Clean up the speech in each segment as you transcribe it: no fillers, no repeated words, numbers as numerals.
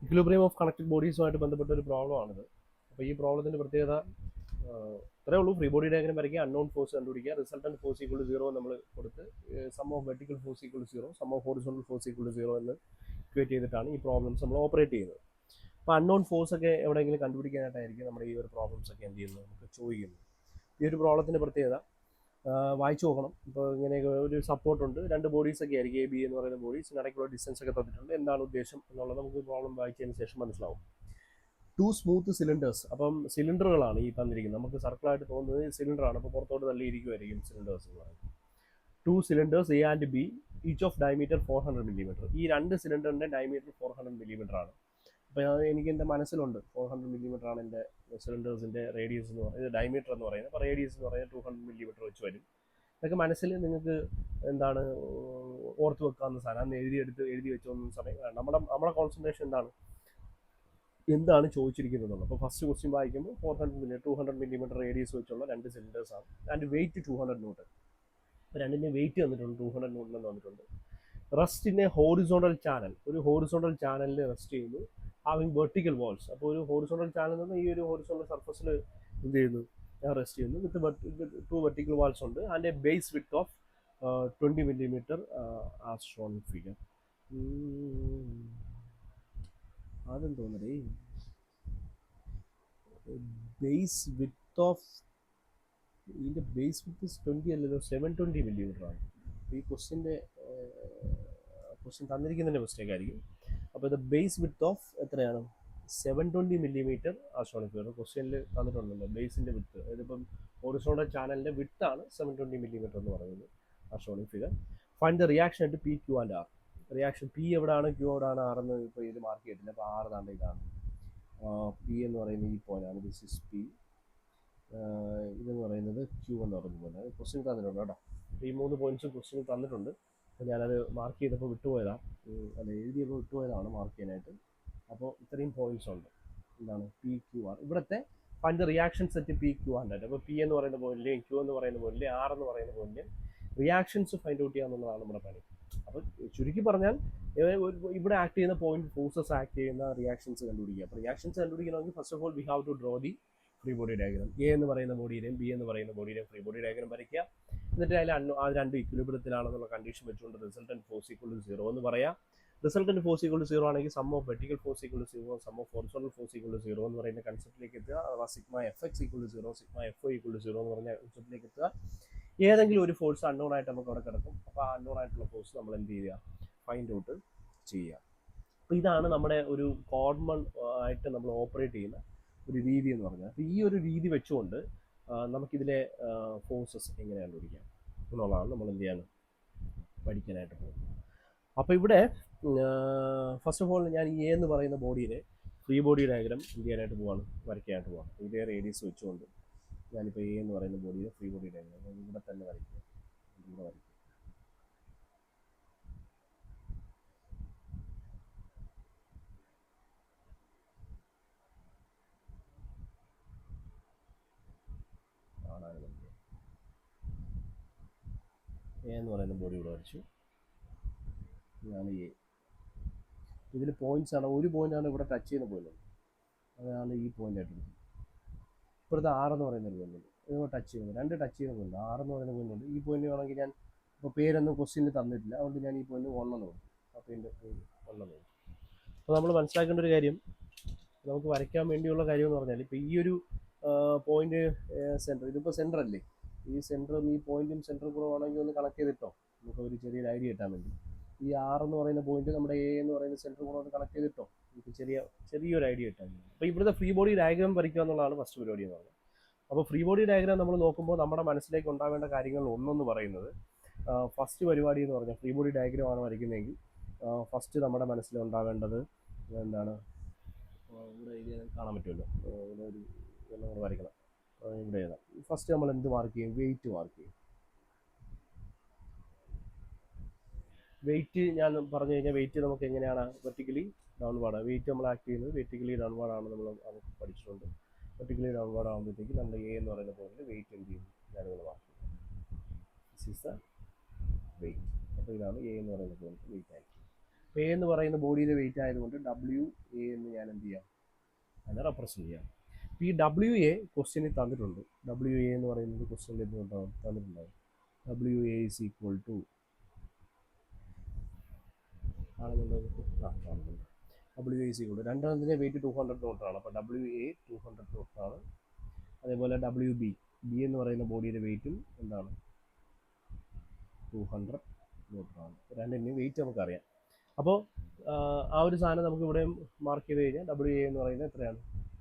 Equilibrium of connected ബോഡീസുമായിട്ട് ബന്ധപ്പെട്ട ഒരു പ്രോബ്ലമാണിത്. അപ്പോൾ ഈ പ്രോബ്ലത്തിൻ്റെ പ്രത്യേകത ഇത്രയേ ഉള്ളൂ. ഫ്രീ ബോഡി ഡയഗ്രം വരയ്ക്കുക, അൺനോൺ ഫോഴ്സ് കണ്ടുപിടിക്കുക, റിസൾട്ടൻറ്റ് ഫോഴ്സ് ഈക്വൽ ടു 0 നമ്മൾ കൊടുത്ത് sum of vertical force equal to 0, sum of horizontal force equal to 0 എന്ന് ഇക്വേറ്റ് ചെയ്തിട്ടാണ് ഈ പ്രോബ്ലംസ് നമ്മൾ ഓപ്പറേറ്റ് ചെയ്യുന്നത്. അപ്പോൾ അൺനോൺ ഫോഴ്സ് ഒക്കെ എവിടെയെങ്കിലും കണ്ടുപിടിക്കാനായിട്ടായിരിക്കും നമ്മുടെ ഈ ഒരു പ്രോബ്ലംസ് ഒക്കെ എന്ത് ചെയ്യുന്നത്, നമുക്ക് ചോദിക്കുന്നത്. ഈ ഒരു പ്രോബ്ലത്തിൻ്റെ പ്രത്യേകത വായിച്ചു നോക്കണം. ഇപ്പോൾ ഇങ്ങനെയൊക്കെ ഒരു സപ്പോർട്ടുണ്ട്, രണ്ട് ബോഡീസ് ഒക്കെ ആയിരിക്കും, എ ബി എന്ന് പറയുന്ന ബോഡീസ്, ഇടയ്ക്കുള്ള ഡിസ്റ്റൻസ് ഒക്കെ തന്നിട്ടുണ്ട്, എന്താണ് ഉദ്ദേശം എന്നുള്ളത് നമുക്ക് പ്രോബ്ലം വായിച്ചതിന് ശേഷം മനസ്സിലാവും. 2 സ്മൂത്ത് സിലിണ്ടേഴ്സ്, അപ്പം സിലിണ്ടറുകളാണ് ഈ തന്നിരിക്കുന്നത്. നമുക്ക് സർക്കിളായിട്ട് തോന്നുന്നത് സിലിണ്ടറാണ്, അപ്പോൾ പുറത്തോട്ട് തള്ളിയിരിക്കുമായിരിക്കും സിലിണ്ടേഴ്സ് എന്ന് പറയുന്നത്. 2 cylinders A and B, each of diameter 400 millimetre. ഈ രണ്ട് സിലിണ്ടറിൻ്റെ ഡയമീറ്റർ 400 മില്ലിമീറ്റർ ആണ്. അപ്പോൾ എനിക്ക് എൻ്റെ മനസ്സിലുണ്ട് 400 മില്ലിമീറ്റർ ആണ് എൻ്റെ സിലിണ്ടേഴ്സിൻ്റെ റേഡിയസ് എന്ന് പറയുന്നത്, ഡയമീറ്റർ എന്ന് പറയുന്നത്. അപ്പോൾ റേഡിയസ് എന്ന് പറയുന്നത് 200 മില്ലിമീറ്റർ വെച്ച് വരും. ഇതൊക്കെ മനസ്സിൽ നിങ്ങൾക്ക് എന്താണ് ഓർത്ത് വെക്കാവുന്ന സാധനം, അന്ന് എഴുതി വെച്ചൊന്നും സമയം വേണം. നമ്മുടെ കോൺസെൻട്രേഷൻ എന്താണ് ചോദിച്ചിരിക്കുന്നത്. അപ്പോൾ ഫസ്റ്റ് ക്വസ്റ്റ്യൻ വായിക്കുമ്പോൾ 200 മില്ലിമീറ്റർ റേഡിയസ് വെച്ചുള്ള രണ്ട് സിലിണ്ടേഴ്സ് ആണ്, ആൻഡ് വെയിറ്റ് 200 ന്യൂട്ടൺ. അപ്പോൾ രണ്ടിൻ്റെ വെയിറ്റ് തന്നിട്ടുണ്ട്, 200 ന്യൂട്ടൺ എന്ന് തന്നിട്ടുണ്ട്. Rest in A horizontal channel, ഒരു ഹോറിസോണ്ടൽ ചാനലിൽ റെസ്റ്റ് ചെയ്യുന്നു, ഹാവിങ് വെർട്ടിക്കൽ വാൾസ്. അപ്പോൾ ഒരു ഹോറിസോണ്ടൽ ചാനൽ നിന്ന് ഈ ഒരു ഹോറിസോണ്ടൽ സർഫസിൽ എന്ത് ചെയ്യുന്നു, റെസ്റ്റ് ചെയ്യുന്നു, വിത്ത് 2 വെർട്ടിക്കൽ വാൾസ് ഉണ്ട്, and A base width of 20 millimetre as shown figure. ആദ്യം തോന്നണേ ബേസ് വിത്ത് ഓഫ്, ഇതിൻ്റെ ബേസ് വിത്ത് 20 അല്ലല്ലോ, 720 മില്ലിമീറ്റർ ആണ്. ഈ ക്വസ്റ്റ്യൻ തന്നിരിക്കുന്നതിൻ്റെ മിസ്റ്റേക്ക് ആയിരിക്കും. അപ്പോൾ ഇത് ബേസ് വിത്ത് ഓഫ് എത്രയാണ്, 720 മില്ലിമീറ്റർ ആസ്ട്രോണിക്. ക്വസ്റ്റ്യനിൽ തന്നിട്ടുണ്ടല്ലോ ബേസിൻ്റെ വിത്ത്, ഇതിപ്പം ഹൊറിസോണ്ടൽ ചാനലിൻ്റെ വിത്താണ് 720 മില്ലിമീറ്റർ എന്ന് പറയുന്നത് ആസ്ട്രോണിക് figure. Find the reaction at P, Q and R. Reaction P എവിടെയാണ്, ക്യു എവിടെയാണ്, ആർ എന്ന് ഇപ്പോൾ ഇത് മാർക്ക് ചെയ്തിട്ടില്ല. അപ്പോൾ ആർ താണ്ട് ഇതാണ്, പി എന്ന് പറയുന്നത് ഈ പോയിൻ്റാണ്, ദിസ് ഇസ് പി. ഇതെന്ന് പറയുന്നത് ക്യൂ എന്ന് പറയുന്ന പോലെ ക്വസ്റ്റ്യൻ തന്നിട്ടുണ്ട് കേട്ടോ. ഈ 3 പോയിന്റ്സും ക്വസ്റ്റ്യൻ തന്നിട്ടുണ്ട്. അപ്പോൾ ഞാനത് മാർക്ക് ചെയ്തപ്പോൾ വിട്ടുപോയതാണ്, അത് എഴുതിയപ്പോൾ വിട്ടുപോയതാണ് മാർക്ക് ചെയ്യാനായിട്ട്. അപ്പോൾ ഇത്രയും പോയിന്റ്സ് ഉണ്ട്. എന്താണ് പി, ക്യു, ആർ. ഇവിടുത്തെ find the reactions at P, Q and R. അപ്പോൾ പി എന്ന് പറയുന്ന പോയിന്റിലെയും ക്യു എന്ന് പറയുന്ന പോയിന്റിലെയും ആർ എന്ന് പറയുന്ന പോയിന്റിലെയും റിയാക്ഷൻസ് ഫൈൻഡ് ഔട്ട് ചെയ്യുക എന്നുള്ളതാണ് നമ്മുടെ പണി. അപ്പോൾ ചുരുക്കി പറഞ്ഞാൽ ഇവിടെ ആക്ട് ചെയ്യുന്ന പോയിന്റ് ഫോഴ്സസ് ആക്ട് ചെയ്യുന്ന റിയാക്ഷൻസ് കണ്ടുപിടിക്കുക. അപ്പോൾ റിയാക്ഷൻസ് കണ്ടുപിടിക്കണമെങ്കിൽ first of all we have to draw the free body diagram. A എന്ന് പറയുന്ന ബോഡിയുടെയും ബി എന്ന് പറയുന്ന ബോഡിയുടെയും ഫ്രീ ബോഡി ഡയഗ്രാം വരയ്ക്കുക. എന്നിട്ട് അതിൽ ആ രണ്ട് ഇക്വിലിബ്രിയത്തിലാണെന്നുള്ള കണ്ടീഷൻ വെച്ചുകൊണ്ട് റിസൾട്ടൻറ്റ് ഫോഴ്സ് ഈക്വൽ ടു 0 എന്ന് പറയാം. റിസൾട്ടൻറ്റ് ഫോഴ്സ് ഈക്വൽ ടു 0 ആണെങ്കിൽ sum of vertical force equal to 0, sum of horizontal force equal to 0 എന്ന് പറയുന്ന കൺസെപ്റ്റിലേക്ക് എത്തുക. അഥവാ sigma F X equal to 0, sigma F O equal to 0 എന്ന് പറഞ്ഞ കൺസെപ്റ്റിലേക്ക് എത്തുക. ഏതെങ്കിലും ഒരു ഫോഴ്സ് അൺനോൺ ആയിട്ട് നമുക്ക് അവിടെ കിടക്കും. അപ്പോൾ ആ അൺനോൺ ആയിട്ടുള്ള ഫോഴ്സ് നമ്മൾ എന്ത് ചെയ്യുക, ഫൈൻഡ് ഔട്ട് ചെയ്യുക. അപ്പോൾ ഇതാണ് നമ്മുടെ ഒരു കോമൺ ആയിട്ട് നമ്മൾ ഓപ്പറേറ്റ് ചെയ്യുന്ന ഒരു രീതി എന്ന് പറഞ്ഞാൽ. അപ്പോൾ ഈ ഒരു രീതി വെച്ചുകൊണ്ട് നമുക്കിതിലെ ഫോഴ്സസ് എങ്ങനെ കണ്ടുപിടിക്കാം എന്നുള്ളതാണ് നമ്മൾ എന്ത് ചെയ്യാൻ പഠിക്കാനായിട്ട് പോകുന്നത്. അപ്പോൾ ഇവിടെ ഫസ്റ്റ് ഓഫ് ഓൾ ഞാൻ ഈ എ എന്ന് പറയുന്ന ബോഡിയെ ഫ്രീ ബോഡി ഡയഗ്രാം എന്ത് ചെയ്യാനായിട്ട് പോവാണ്, വരയ്ക്കാനായിട്ട് പോവാണ്. ഇതേ റേഡിയസ് വെച്ചുകൊണ്ട് ഞാനിപ്പോൾ എ എന്ന് പറയുന്ന ബോഡിയെ ഫ്രീ ബോഡി ഡയഗ്രാം ഇവിടെ തന്നെ വരയ്ക്കുക. ഇവിടെ വരയ്ക്കുക. എ എന്ന് പറയുന്ന ബോഡി ഇവിടെ വരച്ചു. ഇതാണ് എ. ഇതിൽ പോയിന്റ്സ് ആണ്, ഒരു പോയിന്റാണ് ഇവിടെ ടച്ച് ചെയ്യുന്ന പോയിന്റ്, അതാണ് ഈ പോയിന്റ് ആയിട്ട് എടുക്കുന്നത്. ഇപ്പോഴത്തെ ആർ എന്ന് പറയുന്ന ഒരു പോയിന്റ് ഉണ്ട്, ഇത് ടച്ച് ചെയ്യുന്നത്, രണ്ട് ടച്ച് ചെയ്യുന്ന പോയിന്റ്, ആർ എന്ന് പറയുന്ന പോയിന്റ് ഉണ്ട്. ഈ പോയിന്റ് ആണെങ്കിൽ ഞാൻ ഇപ്പോൾ പേരൊന്നും ക്വസ്റ്റ്യനിൽ തന്നിട്ടില്ല, അതുകൊണ്ട് ഞാൻ ഈ പോയിന്റ് 1 എന്ന് കൊടുത്തു. അപ്പോൾ ഇതിൻ്റെ 1 എന്ന് കൊടുത്തു. അപ്പോൾ നമ്മൾ മനസ്സിലാക്കേണ്ട ഒരു കാര്യം, നമുക്ക് വരയ്ക്കാൻ വേണ്ടിയുള്ള കാര്യം എന്ന് പറഞ്ഞാൽ, ഇപ്പോൾ ഈ ഒരു പോയിന്റ് സെൻറ്റർ, ഇതിപ്പോൾ സെൻറ്റർ അല്ലേ, ഈ സെൻറ്ററും ഈ പോയിന്റും സെൻറ്ററും കൂടെ വേണമെങ്കിൽ ഒന്ന് കണക്ട് ചെയ്തിട്ടോ, നമുക്ക് ഒരു ചെറിയൊരു ഐഡിയ കിട്ടാൻ വേണ്ടി. ഈ ആർ എന്ന് പറയുന്ന പോയിന്റ് നമ്മുടെ എ എന്ന് പറയുന്ന സെൻറ്റർ കൂടെ ഒന്ന് കണക്ട് ചെയ്തിട്ടോ, നമുക്ക് ചെറിയൊരു ഐഡിയ കിട്ടാൻ വേണ്ടി. അപ്പോൾ ഇവിടുത്തെ ഫ്രീ ബോഡി ഡയഗ്രാം വരയ്ക്കുക എന്നുള്ളതാണ് ഫസ്റ്റ് പരിപാടി എന്ന് പറയുന്നത്. അപ്പോൾ ഫ്രീ ബോഡി ഡയഗ്രാം നമ്മൾ നോക്കുമ്പോൾ നമ്മുടെ മനസ്സിലേക്ക് ഉണ്ടാവേണ്ട കാര്യങ്ങൾ ഒന്നെന്ന് പറയുന്നത്, ഫസ്റ്റ് പരിപാടി എന്ന് പറഞ്ഞാൽ ഫ്രീ ബോഡി ഡയഗ്രാം ആണ് വരയ്ക്കുന്നതെങ്കിൽ ഫസ്റ്റ് നമ്മുടെ മനസ്സിൽ ഉണ്ടാവേണ്ടത് എന്താണ്, ഇവിടെ എഴുതിയാൽ കാണാൻ പറ്റുമല്ലോ, ഇവിടെ ഒരു എല്ലാം കൂടെ വരയ്ക്കണം. ഇവിടെ എഴുതാം. ഫസ്റ്റ് നമ്മൾ എന്ത് മാർക്ക് ചെയ്യും, വെയിറ്റ് മാർക്ക് ചെയ്യും. വെയിറ്റ് ഞാൻ പറഞ്ഞു കഴിഞ്ഞാൽ വെയിറ്റ് നമുക്ക് എങ്ങനെയാണ് വെർട്ടിക്കലി ഡൗൺവാർഡ്, വെയിറ്റ് നമ്മൾ ആക്ട് ചെയ്യുന്നത് വെർട്ടിക്കലി ഡൗൺവാർഡ് ആണ്, നമ്മൾ നമുക്ക് പഠിച്ചിട്ടുണ്ട്. വെർട്ടിക്കലി ഡൗൺവാർഡ് ആകുമ്പോഴത്തേക്ക് നമ്മൾ എ എന്ന് പറയുന്ന പോയിന്റിൽ വെയിറ്റ് എന്ത് ചെയ്യും, ഞാനിങ്ങനെ മാർക്ക് ചെയ്യും. This is the weight. അപ്പോൾ ഇതാണ് എ എന്ന് പറയുന്ന പോയിന്റ് വെയിറ്റ് ആക്ട് ചെയ്യും. എ എന്ന് പറയുന്ന ബോഡിയുടെ വെയിറ്റ് ആയതുകൊണ്ട് ഡബ്ല്യു എ എന്ന് ഞാൻ എന്ത് ചെയ്യാം, അതിനെ റെപ്രസെൻറ്റ് ചെയ്യാം. അപ്പോൾ ഈ ഡബ്ല്യു എ ക്വസ്റ്റ്യനിൽ തന്നിട്ടുണ്ട്. ഡബ്ല്യു എ എന്ന് പറയുന്നത് ക്വസ്റ്റ്യനിൽ എന്തുകൊണ്ടാവും തന്നിട്ടുണ്ടാവും. W A is equal to കാണുന്നുണ്ട്. W A is equal to രണ്ടെണ്ണത്തിൻ്റെ വെയിറ്റ് 200 നോട്ടാണ്. അപ്പോൾ ഡബ്ല്യു എ 200 നോട്ടാണ്. അതേപോലെ ഡബ്ല്യു ബി എന്ന് പറയുന്ന ബോഡിയുടെ വെയിറ്റും എന്താണ് 200 നോട്ടാണ്. രണ്ടിൻ്റെയും വെയിറ്റ് നമുക്കറിയാം. അപ്പോൾ ആ ഒരു സാധനം നമുക്ക് ഇവിടെ മാർക്ക് ചെയ്ത് കഴിഞ്ഞാൽ ഡബ്ല്യു എ എന്ന് പറയുന്നത് എത്രയാണ്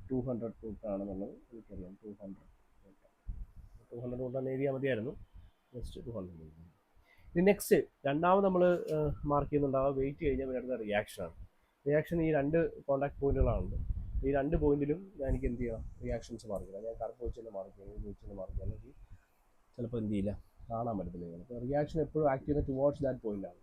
200 നോട്ടാണെന്നുള്ളത് എനിക്കറിയാം. 200 നോട്ടാണ് എഴുതിയാൽ മതിയായിരുന്നു. Just 200 not. ഇനി നെക്സ്റ്റ് രണ്ടാമത് നമ്മൾ മാർക്ക് ചെയ്യുന്നുണ്ടാവുക വെയിറ്റ് കഴിഞ്ഞാൽ പിന്നെ അടുത്ത റിയാക്ഷനാണ്. റിയാക്ഷൻ ഈ രണ്ട് കോൺടാക്ട് പോയിന്റുകളാണ്. ഈ രണ്ട് പോയിന്റിലും ഞാൻ എനിക്ക് എന്ത് ചെയ്യണം, റിയാക്ഷൻസ് മാർക്ക് ചെയ്യണം. ഞാൻ കറുപ്പ് വെച്ച് തന്നെ മാർക്ക് ചെയ്യണം, വെച്ച് തന്നെ മാർക്ക് ചെയ്യണം. അല്ലെങ്കിൽ ചിലപ്പോൾ എന്ത് ചെയ്യില്ല, കാണാൻ പറ്റത്തില്ല. അപ്പോൾ റിയാക്ഷൻ എപ്പോഴും ആക്ട് ചെയ്യുന്നത് ടുവേർഡ്സ് ദാറ്റ് പോയിന്റാണ്.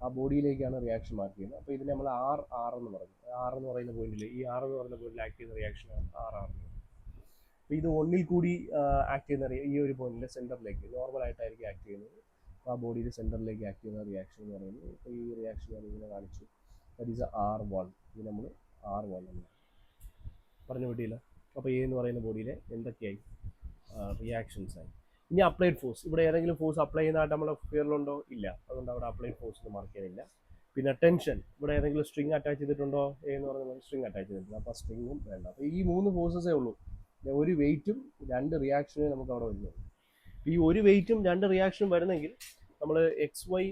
ആ ബോഡിയിലേക്കാണ് റിയാക്ഷൻ മാർക്ക് ചെയ്യുന്നത്. അപ്പോൾ ഇതിനെ നമ്മൾ ആർ എന്ന് പറഞ്ഞു. ആർ എന്ന് പറയുന്ന പോയിന്റിൽ ഈ ആർ എന്ന് പറയുന്ന പോയിന്റിൽ ആക്ട് ചെയ്യുന്ന റിയാക്ഷനാണ് ആർ. അപ്പോൾ ഇത് ഒന്നിൽ കൂടി ആക്ട് ചെയ്യുന്ന ഈ ഒരു പോയിന്റിൽ സെൻറ്ററിലേക്ക് നോർമലായിട്ടായിരിക്കും ആക്ട് ചെയ്യുന്നത്. അപ്പോൾ ആ ബോഡിയിൽ സെൻറ്ററിലേക്ക് ആക്ട് ചെയ്യുന്ന റിയാക്ഷൻ എന്ന് പറയുന്നത് ഇപ്പോൾ ഈ റിയാക്ഷൻ ഞാൻ ഇങ്ങനെ കാണിച്ചു. That is R1. ഇത് നമ്മൾ R1 എന്ന് പറഞ്ഞു വിട്ടില്ല. അപ്പോൾ എ എന്ന് പറയുന്ന ബോഡിയിലെ എന്തൊക്കെയായി റിയാക്ഷൻസ് ആയി. ഇനി അപ്ലൈഡ് ഫോഴ്സ്, ഇവിടെ ഏതെങ്കിലും ഫോഴ്സ് അപ്ലൈ ചെയ്യുന്നതായിട്ട് നമ്മുടെ ഫിയറിലുണ്ടോ? ഇല്ല. അതുകൊണ്ട് അവിടെ അപ്ലൈഡ് ഫോഴ്സ് മാർക്ക് ചെയ്യുന്നില്ല. പിന്നെ ടെൻഷൻ, ഇവിടെ ഏതെങ്കിലും സ്ട്രിങ് അറ്റാച്ച് ചെയ്തിട്ടുണ്ടോ? എ എന്ന് പറയുന്നത് സ്ട്രിങ് അറ്റാച്ച് ചെയ്തിട്ടില്ല. അപ്പോൾ സ്ട്രിങ്ങും വേണ്ട. അപ്പോൾ ഈ 3 ഫോഴ്സസേ ഉള്ളൂ. ഒരു വെയിറ്റും 2 റിയാക്ഷനും നമുക്ക് അവിടെ വരുന്നുള്ളൂ. ഈ ഒരു വെയിറ്റും 2 റിയാക്ഷനും വരുന്നെങ്കിൽ നമ്മൾ XY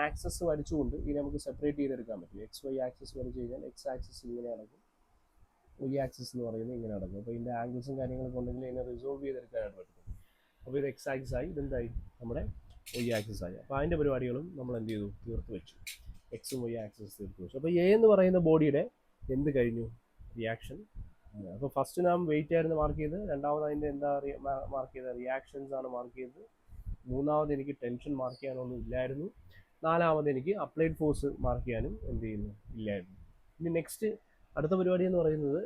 ആക്സസ് വരച്ചുകൊണ്ട് ഇനി നമുക്ക് സെപ്പറേറ്റ് ചെയ്തെടുക്കാൻ പറ്റും. XY ആക്സസ് വരച്ച് കഴിഞ്ഞാൽ X ആക്സസ് ഇങ്ങനെ നടക്കും, Y ആക്സസ് എന്ന് പറയുന്നത് ഇങ്ങനെ നടക്കും. അപ്പോൾ ഇതിൻ്റെ ആംഗിൾസും കാര്യങ്ങളൊക്കെ ഉണ്ടെങ്കിൽ ഇതിനെ റിസോൾവ് ചെയ്തെടുക്കാനായിട്ട് പറ്റും. അപ്പോൾ ഇത് X ആക്സസ് ആയി, ഇതെന്തായി നമ്മുടെ Y ആക്സസ് ആയി. അപ്പോൾ അതിൻ്റെ പരിപാടികളും നമ്മൾ എന്ത് ചെയ്തു, തീർത്ത് വെച്ചു. എക്സും Y ആക്സസ് തീർത്ത് വെച്ചു. അപ്പോൾ എ എന്ന് പറയുന്ന ബോഡിയുടെ എന്ത് കഴിഞ്ഞു, റിയാക്ഷൻ. അപ്പോൾ ഫസ്റ്റ് നാം വെയിറ്റ് ആയിരുന്നു മാർക്ക് ചെയ്ത്, രണ്ടാമത് അതിൻ്റെ എന്താ മാർക്ക് ചെയ്തത്, റിയാക്ഷൻസ് ആണ് മാർക്ക് ചെയ്തത്. മൂന്നാമത് എനിക്ക് ടെൻഷൻ മാർക്ക് ചെയ്യാനൊന്നും ഇല്ലായിരുന്നു. നാലാമത് എനിക്ക് അപ്ലൈഡ് ഫോഴ്സ് മാർക്ക് ചെയ്യാനും എന്ത് ചെയ്യുന്നു ഇല്ലായിരുന്നു. ഇനി നെക്സ്റ്റ് അടുത്ത പരിപാടി എന്ന് പറയുന്നത്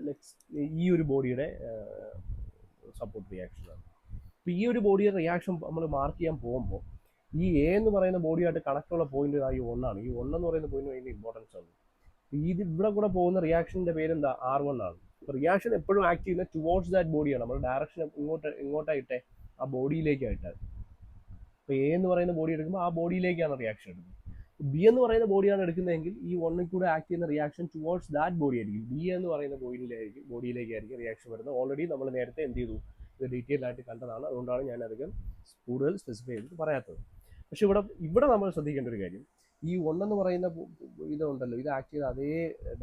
ഈ ഒരു ബോഡിയുടെ സപ്പോർട്ട് റിയാക്ഷനാണ്. അപ്പോൾ ഈ ഒരു ബോഡിയുടെ റിയാക്ഷൻ നമ്മൾ മാർക്ക് ചെയ്യാൻ പോകുമ്പോൾ ഈ എ എന്ന് പറയുന്ന ബോഡിയായിട്ട് കണക്റ്റുള്ള പോയിന്റ് ഈ 1 ആണ്. ഈ 1 എന്ന് പറയുന്ന പോയിന്റ് അതിൻ്റെ ഇമ്പോർട്ടൻസ് ആണ്. ഇത് ഇവിടെ കൂടെ പോകുന്ന റിയാക്ഷൻ്റെ പേരെന്താ, R1 ആണ്. അപ്പോൾ റിയാക്ഷൻ എപ്പോഴും ആക്ട് ചെയ്യുന്ന ടുവേർഡ്സ് ദാറ്റ് ബോഡിയാണ്. നമ്മൾ ഡയറക്ഷൻ ഇങ്ങോട്ടായിട്ടെ ആ ബോഡിയിലേക്കായിട്ടാണ്. അപ്പോൾ എ എന്ന് പറയുന്ന ബോഡി എടുക്കുമ്പോൾ ആ ബോഡിയിലേക്കാണ് റിയാക്ഷൻ എടുക്കുന്നത്. ബി എന്ന് പറയുന്ന ബോഡിയാണ് എടുക്കുന്നതെങ്കിൽ ഈ 1 കൂടെ ആക്ട് ചെയ്യുന്ന റിയാക്ഷൻ ടുവേർഡ്സ് ദാറ്റ് ബോഡി ആയിരിക്കും. ബി എന്ന് പറയുന്ന ബോഡിയിലേക്കായിരിക്കും റിയാക്ഷൻ വരുന്നത്. ഓൾറെഡി നമ്മൾ നേരത്തെ എന്ത് ചെയ്തു, ഇത് ഡീറ്റെയിൽ ആയിട്ട് കണ്ടതാണ്. അതുകൊണ്ടാണ് ഞാൻ അധികം കൂടുതൽ സ്പെസിഫൈ ചെയ്തിട്ട് പറയാത്തത്. പക്ഷെ ഇവിടെ നമ്മൾ ശ്രദ്ധിക്കേണ്ട ഒരു കാര്യം, ഈ 1 എന്ന് പറയുന്ന ഇതുണ്ടല്ലോ, ഇത് ആക്ട് ചെയ്ത അതേ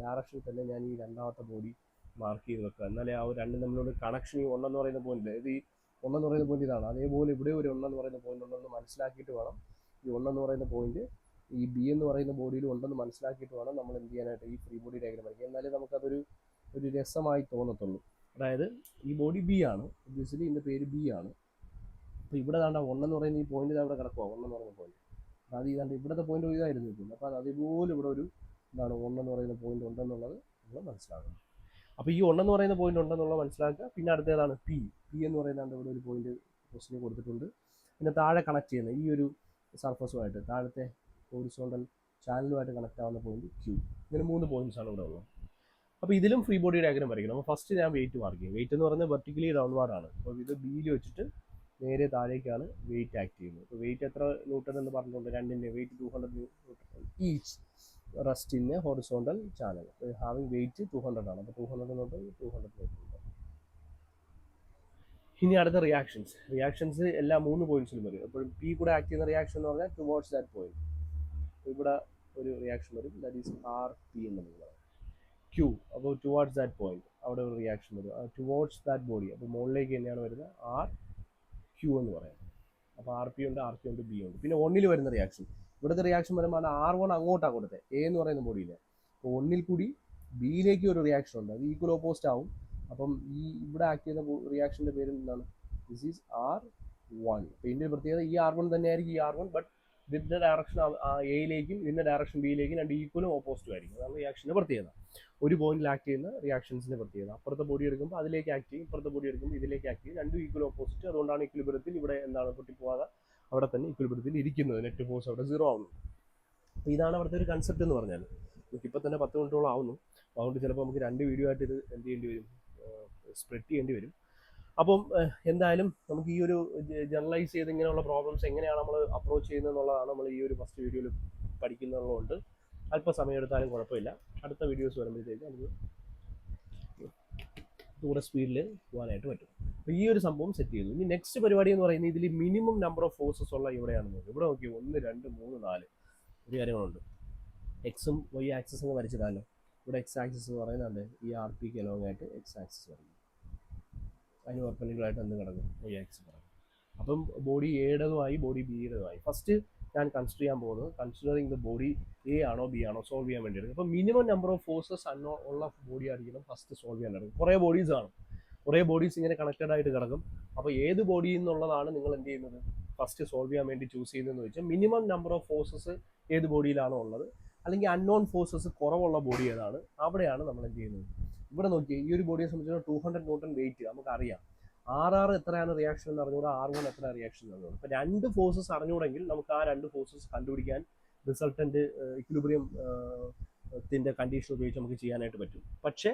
ഡയറക്ഷനിൽ തന്നെ ഞാൻ ഈ രണ്ടാമത്തെ ബോഡി മാർക്ക് ചെയ്ത് വെക്കുക. എന്നാലേ ആ രണ്ടും തമ്മിലുള്ള കണക്ഷൻ ഈ 1 എന്ന് പറയുന്ന പോയിന്റിൽ, ഇത് ഈ 1 എന്ന് പറയുന്ന പോയിന്റ് ഇതാണ്, അതേപോലെ ഇവിടെ ഒരു 1 എന്ന് പറയുന്ന പോയിന്റ് ഉണ്ടെന്ന് മനസ്സിലാക്കിയിട്ട് വേണം ഈ 1 എന്ന് പറയുന്ന പോയിന്റ് ഈ ബി എന്ന് പറയുന്ന ബോഡിയിൽ ഉണ്ടെന്ന് മനസ്സിലാക്കിയിട്ട് വേണം നമ്മൾ എന്ത് ചെയ്യാനായിട്ട് ഈ ഫ്രീ ബോഡി ഡയഗ്രം വരയ്ക്കുക. എന്നാലേ നമുക്കതൊരു രസമായി തോന്നത്തുള്ളൂ. അതായത് ഈ ബോഡി ബി ആണ്, ഒബ്വിയസ്ലി ഇതിൻ്റെ പേര് ബി ആണ്. അപ്പോൾ ഇവിടെ താണ്ട 1 എന്ന് പറയുന്ന ഈ പോയിന്റ് അവിടെ കിടക്കുക, 1 എന്ന് പറയുന്ന പോയിന്റ്. അത് ഇതാണ്ട് ഇവിടുത്തെ പോയിന്റ് ഇതായിരുന്നു നിൽക്കുന്നത്. അപ്പോൾ അത് അതേപോലെ ഇവിടെ ഒരു എന്താണ് 1 എന്ന് പറയുന്ന പോയിന്റ് ഉണ്ടെന്നുള്ളത് നമ്മൾ മനസ്സിലാക്കണം. അപ്പോൾ ഈ 1 എന്ന് പറയുന്ന പോയിന്റ് ഉണ്ടെന്നുള്ളത് മനസ്സിലാക്കുക. പിന്നെ അടുത്തേതാണ് പി എന്ന് പറയുന്നത് ഇവിടെ ഒരു പോയിന്റ് ക്വസ്റ്റിന് കൊടുത്തിട്ടുണ്ട്. പിന്നെ താഴെ കണക്ട് ചെയ്യുന്ന ഈ ഒരു സർഫസുമായിട്ട് താഴത്തെ ഹൊറിസോണ്ടൽ ചാനലുമായിട്ട് കണക്ട് ആവുന്ന പോയിന്റ് Q. ഇങ്ങനെ 3 പോയിന്റ്സാണ് ഇവിടെ ഉള്ളത്. അപ്പോൾ ഇതിലും ഫ്രീ ബോഡി ഡയഗ്രം വരയ്ക്കണം. അപ്പോൾ ഫസ്റ്റ് ഞാൻ വെയിറ്റ് മാർക്ക് ചെയ്യും. വെയിറ്റ് എന്ന് പറഞ്ഞാൽ വെർട്ടിക്കലി ഡൗൺവാർഡാണ്. അപ്പോൾ ഇത് ബിയിൽ വെച്ചിട്ട് നേരെ താഴേക്കാണ് വെയിറ്റ് ആക്ട് ചെയ്യുന്നത്. അപ്പോൾ വെയിറ്റ് എത്ര ന്യൂട്ടൺ എന്ന് പറഞ്ഞിട്ടുണ്ട്, രണ്ടിൻ്റെ weight 200 newton each rest in a horizontal channel. Having weight 200 ആണ്. അപ്പോൾ 200 തൊട്ട് 200 ന്യൂട്ടൺ. ഇനി അടുത്ത റിയാക്ഷൻസ് എല്ലാ 3 പോയിന്റ്സിലും വരും. എപ്പോഴും പി കൂടെ ആക്ട് ചെയ്യുന്ന റിയാക്ഷൻ എന്ന് പറഞ്ഞാൽ ടുവേർഡ്സ് ദാറ്റ് പോയിന്റ്. ഇവിടെ ഒരു റിയാക്ഷൻ വരും, ദാറ്റ് ഈസ് RP എന്ന് പറയുന്നത്. Q, അപ്പോൾ ടുവേർഡ്സ് ദാറ്റ് പോയിന്റ് അവിടെ ഒരു റിയാക്ഷൻ വരും, ടുവേർഡ്സ് ദാറ്റ് ബോഡി. അപ്പോൾ മുകളിലേക്ക് തന്നെയാണ് വരുന്നത്, RQ എന്ന് പറയുന്നത്. അപ്പോൾ RP ഉണ്ട്, RQ ഉണ്ട്, B ഉണ്ട്. പിന്നെ 1 വരുന്ന റിയാക്ഷൻ, ഇവിടുത്തെ റിയാക്ഷൻ വരുമ്പോൾ R1 അങ്ങോട്ടാണ് കൊടുത്തത്, A എന്ന് പറയുന്ന ബോഡിയിലെ. അപ്പോൾ 1 കൂടി ബിയിലേക്ക് ഒരു റിയാക്ഷൻ ഉണ്ട്, അത് ഈക്വൽ ഓപ്പോസിറ്റ് ആവും. അപ്പം ഈ ഇവിടെ ആക്ട് ചെയ്യുന്ന റിയാക്ഷൻ്റെ പേര് എന്താണ്, ദിസ് ഈസ് R1. അപ്പോൾ ഇതിൻ്റെ പ്രത്യേകത ഈ R1 തന്നെയായിരിക്കും ഈ R1, ബട്ട് ഇതിൻ്റെ ഡയറക്ഷൻ എയിലേക്കും ഇതിൻ്റെ ഡയറക്ഷൻ ബിയിലേക്കും രണ്ട് ഈക്വലും ഓപ്പോസിറ്റും ആയിരിക്കും. അതാണ് റിയാക്ഷൻ്റെ പ്രത്യേകത. ഒരു പോയിന്റിൽ ആക്ട് ചെയ്യുന്ന റിയാക്ഷൻസിൻ്റെ പ്രത്യേകത. അപ്പുറത്തെ ബോഡി എടുക്കുമ്പോൾ അതിലേക്ക് ആക്ട് ചെയ്യും, ഇപ്പുറത്തെ ബോഡി എടുക്കുമ്പോൾ ഇതിലേക്ക് ആക്ട് ചെയ്യും. രണ്ടും ഈക്വൽ ഓപ്പോസിറ്റ്. അതുകൊണ്ടാണ് ഇക്വിലിബ്രിയത്തിൽ ഇവിടെ എന്താണ് പൊട്ടിപ്പോവാതെ അവിടെ തന്നെ ഇക്വിലിബ്രിയത്തിൽ ഇരിക്കുന്നത്. നെറ്റ് ഫോഴ്സ് അവിടെ 0 ആവുന്നു. അപ്പോൾ ഇതാണ് അവിടുത്തെ ഒരു കൺസെപ്റ്റ് എന്ന് പറഞ്ഞാൽ. നമുക്കിപ്പോൾ തന്നെ 10 മിനിറ്റോളം ആവുന്നു. അതുകൊണ്ട് ചിലപ്പോൾ നമുക്ക് 2 വീഡിയോ ആയിട്ട് ഇത് എന്ത് ചെയ്യേണ്ടി വരും, സ്പ്രെഡ് ചെയ്യേണ്ടി വരും. അപ്പം എന്തായാലും നമുക്ക് ഈ ഒരു ജനറലൈസ് ചെയ്ത് ഇങ്ങനെയുള്ള പ്രോബ്ലംസ് എങ്ങനെയാണ് നമ്മൾ അപ്രോച്ച് ചെയ്യുന്നത് എന്നുള്ളതാണ് നമ്മൾ ഈ ഒരു ഫസ്റ്റ് വീഡിയോയിൽ പഠിക്കുന്നതുകൊണ്ട് അല്പസമയം എടുത്താലും കുഴപ്പമില്ല. അടുത്ത വീഡിയോസ് വരുമ്പോഴത്തേക്ക് നമുക്ക് കൂടെ സ്പീഡിൽ പോകാനായിട്ട് പറ്റും. അപ്പോൾ ഈ ഒരു സംഭവം സെറ്റ് ചെയ്തു. ഇനി നെക്സ്റ്റ് പരിപാടി എന്ന് പറയുന്നത് ഇതിൽ മിനിമം നമ്പർ ഓഫ് ഫോഴ്സസ് ഉള്ള ഇവിടെയാണെന്ന് നോക്കി. ഇവിടെ നോക്കി 1 2 3 4 ഒരു കാര്യങ്ങളുണ്ട്. എക്സും വൈ ആക്സിസും വരച്ചിടാമല്ലോ. ഇവിടെ എക്സ് ആക്സിസ് എന്ന് പറയുന്നുണ്ട് ഈ ആർ പിക്ക് അലോങ് ആയിട്ട് എക്സ് ആക്സിസ് വരയ്ക്കും. അതിന് പെർപെൻഡിക്കുലറായിട്ട് എന്ത് കിടക്കും, വൈ ആക്സിസ് പറയും. അപ്പം ബോഡി എയുടേതുമായി ബോഡി ബിയുടേതുമായി ഫസ്റ്റ് ഞാൻ കൺസിഡർ ചെയ്യാൻ പോകുന്നത് കൺസിഡറിങ് ദ ബോഡി എ ആണോ ബി ആണോ സോൾവ് ചെയ്യാൻ വേണ്ടിയിട്ട്. അപ്പോൾ മിനിമം നമ്പർ ഓഫ് ഫോഴ്സസ് ഉള്ള ബോഡി ആയിരിക്കണം ഫസ്റ്റ് സോൾവ് ചെയ്യാൻ കിടക്കും. കുറേ ബോഡീസ് ആണ്, കുറേ ബോഡീസ് ഇങ്ങനെ കണക്റ്റഡ് ആയിട്ട് കിടക്കും. അപ്പോൾ ഏത് ബോഡിയിൽ നിന്നുള്ളതാണ് നിങ്ങൾ എന്ത് ചെയ്യുന്നത് ഫസ്റ്റ് സോൾവ് ചെയ്യാൻ വേണ്ടി ചൂസ് ചെയ്യുന്നതെന്ന് വെച്ചാൽ മിനിമം നമ്പർ ഓഫ് ഫോഴ്സസ് ഏത് ബോഡിയിലാണോ ഉള്ളത്, അല്ലെങ്കിൽ അൺനോൺ ഫോഴ്സസ് കുറവുള്ള ബോഡി ഏതാണ്, അവിടെയാണ് നമ്മൾ എന്ത് ചെയ്യുന്നത്. ഇവിടെ നോക്കി ഈ ഒരു ബോഡിയെ സംബന്ധിച്ച് 200 ന്യൂട്ടൺ വെയിറ്റ് നമുക്കറിയാം. ആർ എത്രയാണ് റിയാക്ഷൻ എന്ന് അറിഞ്ഞുകൂടാ, R1 എത്ര റിയാക്ഷൻ എന്ന് അറിഞ്ഞുകൂടാ. അപ്പോൾ 2 ഫോഴ്സസ് അറിഞ്ഞുകൂടെങ്കിൽ നമുക്ക് ആ 2 ഫോഴ്സസ് കണ്ടുപിടിക്കാൻ റിസൾട്ടൻ്റ് ഇക്വിലിബ്രിയം ത്തിൻ്റെ കണ്ടീഷൻ ഉപയോഗിച്ച് നമുക്ക് ചെയ്യാനായിട്ട് പറ്റും. പക്ഷേ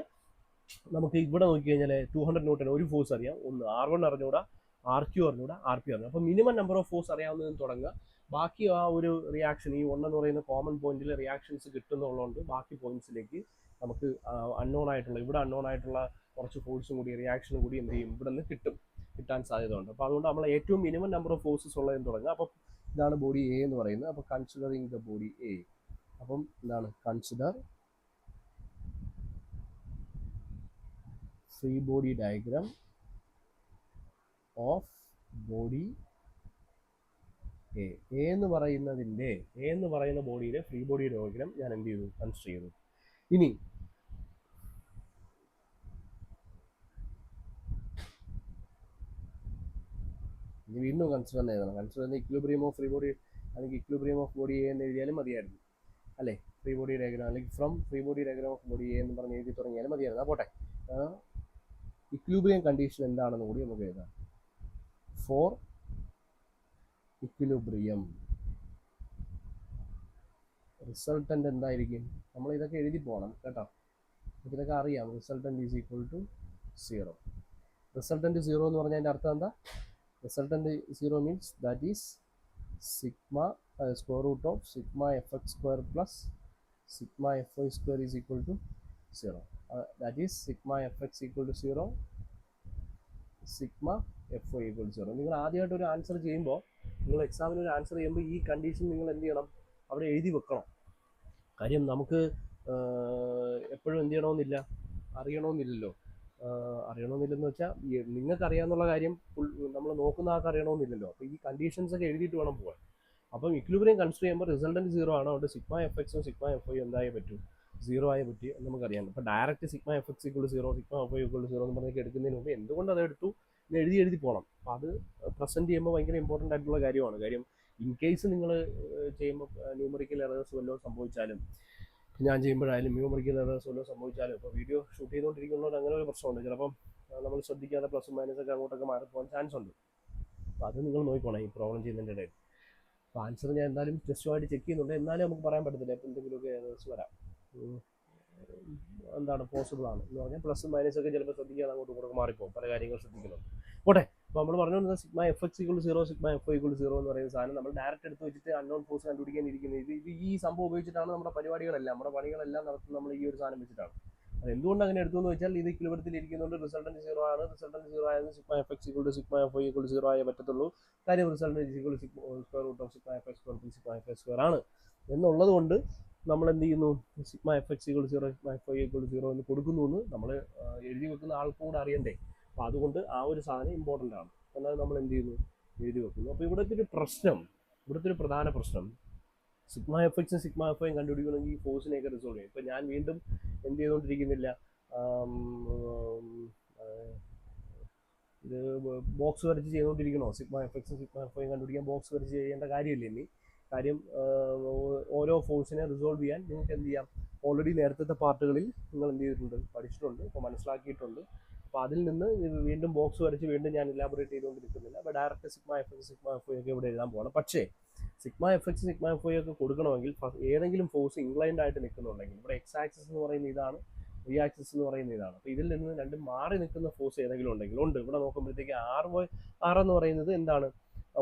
നമുക്ക് ഇവിടെ നോക്കിക്കഴിഞ്ഞാൽ 200 ന്യൂട്ടൺ ഒരു ഫോഴ്സ് അറിയാം, ഒന്ന് R1 അറിഞ്ഞുകൂടാ, RQ അറിഞ്ഞുകൂടാ, RP അറിഞ്ഞു. അപ്പോൾ മിനിമം നമ്പർ ഓഫ് ഫോഴ്സ് അറിയാവുന്നതിന് തുടങ്ങുക. ബാക്കി ആ ഒരു റിയാക്ഷൻ ഈ 1 എന്ന് പറയുന്ന കോമൺ പോയിന്റിൽ റിയാക്ഷൻസ് കിട്ടുന്നുള്ളതുകൊണ്ട് ബാക്കി പോയിന്റ്സിലേക്ക് നമുക്ക് അൺനോൺ ആയിട്ടുള്ള ഇവിടെ അൺനോൺ ആയിട്ടുള്ള കുറച്ച് ഫോഴ്സും കൂടി റിയാക്ഷനും കൂടി എന്ത് ചെയ്യും ഇവിടെ നിന്ന് കിട്ടാൻ സാധ്യതയുണ്ട്. അപ്പോൾ അതുകൊണ്ട് നമ്മൾ ഏറ്റവും മിനിമം നമ്പർ ഓഫ് ഫോഴ്സസ് ഉള്ളതെന്ന് തുടങ്ങുക. അപ്പോൾ ഇതാണ് ബോഡി എ എന്ന് പറയുന്നത്. അപ്പോൾ കൺസിഡറിങ് ദ ബോഡി എ, അപ്പം എന്താണ് consider free body diagram of body A എന്ന് പറയുന്ന ബോഡിയിലെ ഫ്രീ ബോഡി ഡയഗ്രാം ഞാൻ എന്ത് ചെയ്തു, കൺസിഡർ ചെയ്തു. ഇനി വീണ്ടും കൺസിഡർ എഴുതണം. കൺസിഡർ ചെയ്യുന്ന ഇക്വിലിബ്രിയം ഓഫ് ഫ്രീ ബോഡി അല്ലെങ്കിൽ ഇക്വിലിബ്രിയം ഓഫ് ബോഡി എ എന്ന് എഴുതിയാലും മതിയായിരുന്നു അല്ലേ. ഫ്രീ ബോഡി ഡയഗ്രാം അല്ലെങ്കിൽ from free body diagram of body A എന്ന് പറഞ്ഞ് എഴുതി തുടങ്ങിയാലും മതിയായിരുന്നു. പോട്ടെ, ഇക്വിലിബ്രിയം കണ്ടീഷൻ എന്താണെന്ന് കൂടി നമുക്ക് എഴുതാം. ഫോർ ഇക്വിലിബ്രിയം റിസൾട്ടൻ്റ് എന്തായിരിക്കും, നമ്മൾ ഇതൊക്കെ എഴുതി പോകണം കേട്ടോ. ഇതൊക്കെ അറിയാം. Resultant is equal to 0. Resultant 0 എന്ന് പറഞ്ഞാൽ അതിൻ്റെ അർത്ഥം എന്താ? Resultant 0 means that is sigma square root of sigma fx square plus sigma fy square is equal to 0. That is sigma fx equal to 0, sigma fy equal to 0. നിങ്ങൾ ആദ്യമായിട്ട് ഒരു answer ചെയ്യുമ്പോൾ, നിങ്ങൾ എക്സാമിന് ഒരു ആൻസർ ചെയ്യുമ്പോൾ ഈ കണ്ടീഷൻ നിങ്ങൾ എന്ത് ചെയ്യണം, അവിടെ എഴുതി വെക്കണം. കാര്യം നമുക്ക് എപ്പോഴും എന്ത് ചെയ്യണമെന്നില്ല, അറിയണമെന്നില്ലല്ലോ. അറിയണമെന്നില്ലെന്ന് വെച്ചാൽ നിങ്ങൾക്ക് അറിയാവുന്ന കാര്യം നമ്മൾ നോക്കുന്ന ആൾക്ക് അറിയണമെന്നില്ലല്ലോ. അപ്പോൾ ഈ കണ്ടീഷൻസ് ഒക്കെ എഴുതിയിട്ട് വേണം പോകാൻ. അപ്പം ഇക്വിലിബ്രിയം കൺസിഡർ ചെയ്യുമ്പോൾ റിസൾട്ടൻ്റ് 0 ആണ്. അതുകൊണ്ട് സിഗ്മ എഫക്സും സിഗ്മ എഫ്ഐ എന്തായേ പറ്റൂ, 0 ആയേ പറ്റി എന്ന് നമുക്കറിയാം. അപ്പോൾ direct sigma F X equal 0 sigma FI equal 0 എന്ന് പറഞ്ഞൊക്കെ എടുക്കുന്നതിന് മുമ്പ് എന്തുകൊണ്ട് അത് എടുത്തു എഴുതി പോകണം. അപ്പോൾ അത് പ്രസൻറ്റ് ചെയ്യുമ്പോൾ ഭയങ്കര ഇമ്പോർട്ടൻ്റ് ആയിട്ടുള്ള കാര്യമാണ്. കാര്യം ഇൻ കേസ് നിങ്ങൾ ചെയ്യുമ്പോൾ ന്യൂമറിക്കൽ എറേഴ്സ് വല്ലതും സംഭവിച്ചാലും, ഞാൻ ചെയ്യുമ്പോഴായാലും ന്യൂമറിക്കൽ എറേഴ്സ് വല്ലതും സംഭവിച്ചാലും, ഇപ്പോൾ വീഡിയോ ഷൂട്ട് ചെയ്തുകൊണ്ടിരിക്കുന്നതുകൊണ്ട് അങ്ങനെ ഒരു പ്രശ്നമുണ്ട്. ചിലപ്പം നമ്മൾ ശ്രദ്ധിക്കാതെ പ്ലസും മൈനസൊക്കെ അങ്ങോട്ടൊക്കെ മാറിപ്പോകാൻ ചാൻസ് ഉണ്ട്. അപ്പോൾ അത് നിങ്ങൾ നോക്കിക്കോണം ഈ പ്രോബ്ലം ചെയ്യുന്നതിൻ്റെ ഇടയിൽ. അപ്പോൾ ആൻസർ ഞാൻ എന്തായാലും ടെസ്റ്റുമായിട്ട് ചെക്ക് ചെയ്യുന്നുണ്ട്. എന്നാലും നമുക്ക് പറയാൻ പറ്റത്തില്ല, ഇപ്പോൾ എന്തെങ്കിലുമൊക്കെ എറേഴ്സ് വരാം. എന്താണ് പോസിബിളാണ് എന്ന് പറഞ്ഞാൽ പ്ലസും മൈനസൊക്കെ ചിലപ്പോൾ ശ്രദ്ധിക്കാതെ അങ്ങോട്ടും ഇങ്ങോട്ടൊക്കെ മാറിപ്പോകും. പല കാര്യങ്ങൾ ശ്രദ്ധിക്കുന്നുണ്ട്. പോട്ടെ, അപ്പോൾ നമ്മൾ പറഞ്ഞുകൊണ്ടിരുന്നത് sigma F X equal 0 sigma F equal 0 എന്ന് പറയുന്ന സാധനം നമ്മൾ ഡയറക്റ്റ് എടുത്ത് വെച്ചിട്ട് അൺനോൺ ഫോഴ്സ് കണ്ടുപിടിക്കാനിരിക്കുന്നത്. ഇത് ഈ സംഭവം ഉപയോഗിച്ചിട്ടാണ് നമ്മുടെ പരിപാടികളെല്ലാം, നമ്മുടെ പണികളെല്ലാം നടത്തുന്നത് നമ്മൾ ഈ ഒരു സാധനം വെച്ചിട്ടാണ്. അത് എന്തുകൊണ്ട് അങ്ങനെ എടുത്തു എന്ന് വെച്ചാൽ ഇത് ഇക്വിലിബ്രിയത്തിൽ ഇരിക്കുന്നതുകൊണ്ട് റിസൾട്ടൻ്റ് 0 ആണ്. റിസൾട്ടൻ്റ് 0 ആയത് sigma F X equal to sigma F equal 0 ആയേ പറ്റത്തുള്ളൂ. കാര്യം resultant equal square root of sigma F square plus sigma F square ആണ് എന്നുള്ളത് കൊണ്ട് നമ്മൾ എന്ത് ചെയ്യുന്നു, sigma F X equal 0 sigma F equal 0 എന്ന് കൊടുക്കുന്നു എന്ന് നമ്മൾ എഴുതി വെക്കുന്ന ആൾക്കും കൂടെ അറിയണ്ടേ. അപ്പോൾ അതുകൊണ്ട് ആ ഒരു സാധനം ഇമ്പോർട്ടൻ്റ് ആണ്. എന്നാൽ നമ്മൾ എന്ത് ചെയ്യുന്നു, എഴുതി വെക്കുന്നു. അപ്പോൾ ഇവിടുത്തെ ഒരു പ്രധാന പ്രശ്നം സിഗ്മ എഫക്സും സിഗ്മ എഫ്ഐയും കണ്ടുപിടിക്കണമെങ്കിൽ ഈ ഫോഴ്സിനെയൊക്കെ റിസോൾവ് ചെയ്യും. ഇപ്പോൾ ഞാൻ വീണ്ടും എന്ത് ചെയ്തുകൊണ്ടിരിക്കുന്നില്ല, ഇത് ബോക്സ് വരച്ച് ചെയ്തുകൊണ്ടിരിക്കണോ? സിഗ്മ എഫക്സും സിഗ്മ എഫ്ഐയും കണ്ടുപിടിക്കാൻ ബോക്സ് വരച്ച് ചെയ്യേണ്ട കാര്യമില്ല ഇനി. കാര്യം ഓരോ ഫോഴ്സിനെ റിസോൾവ് ചെയ്യാൻ നിങ്ങൾക്ക് എന്ത് ചെയ്യാം, ഓൾറെഡി നേരത്തെ പാർട്ടുകളിൽ നിങ്ങൾ എന്ത് ചെയ്തിട്ടുണ്ട്, പഠിച്ചിട്ടുണ്ട്, ഇപ്പോൾ മനസ്സിലാക്കിയിട്ടുണ്ട്. അപ്പോൾ അതിൽ നിന്ന് വീണ്ടും ബോക്സ് വരച്ച് വീണ്ടും ഞാൻ ഇലാബറേറ്റ് ചെയ്തുകൊണ്ടിരിക്കുന്നില്ല. അപ്പോൾ direct sigma F sigma F ഒക്കെ ഇവിടെ എഴുതാൻ പോകണം. പക്ഷേ sigma F X sigma F Y ഒക്കെ കൊടുക്കണമെങ്കിൽ ഏതെങ്കിലും ഫോഴ്സ് ഇൻക്ലൈൻഡ് ആയിട്ട് നിൽക്കുന്നുണ്ടെങ്കിൽ, ഇവിടെ എക്സ് ആക്സിസ് എന്ന് പറയുന്ന ഇതാണ്, വൈ ആക്സിസ് എന്ന് പറയുന്ന ഇതാണ്. അപ്പോൾ ഇതിൽ നിന്ന് രണ്ടും മാറി നിൽക്കുന്ന ഫോഴ്സ് ഏതെങ്കിലും ഉണ്ടെങ്കിൽ ഉണ്ട്. ഇവിടെ നോക്കുമ്പോഴത്തേക്ക് ആർ എന്ന് പറയുന്നത് എന്താണ്,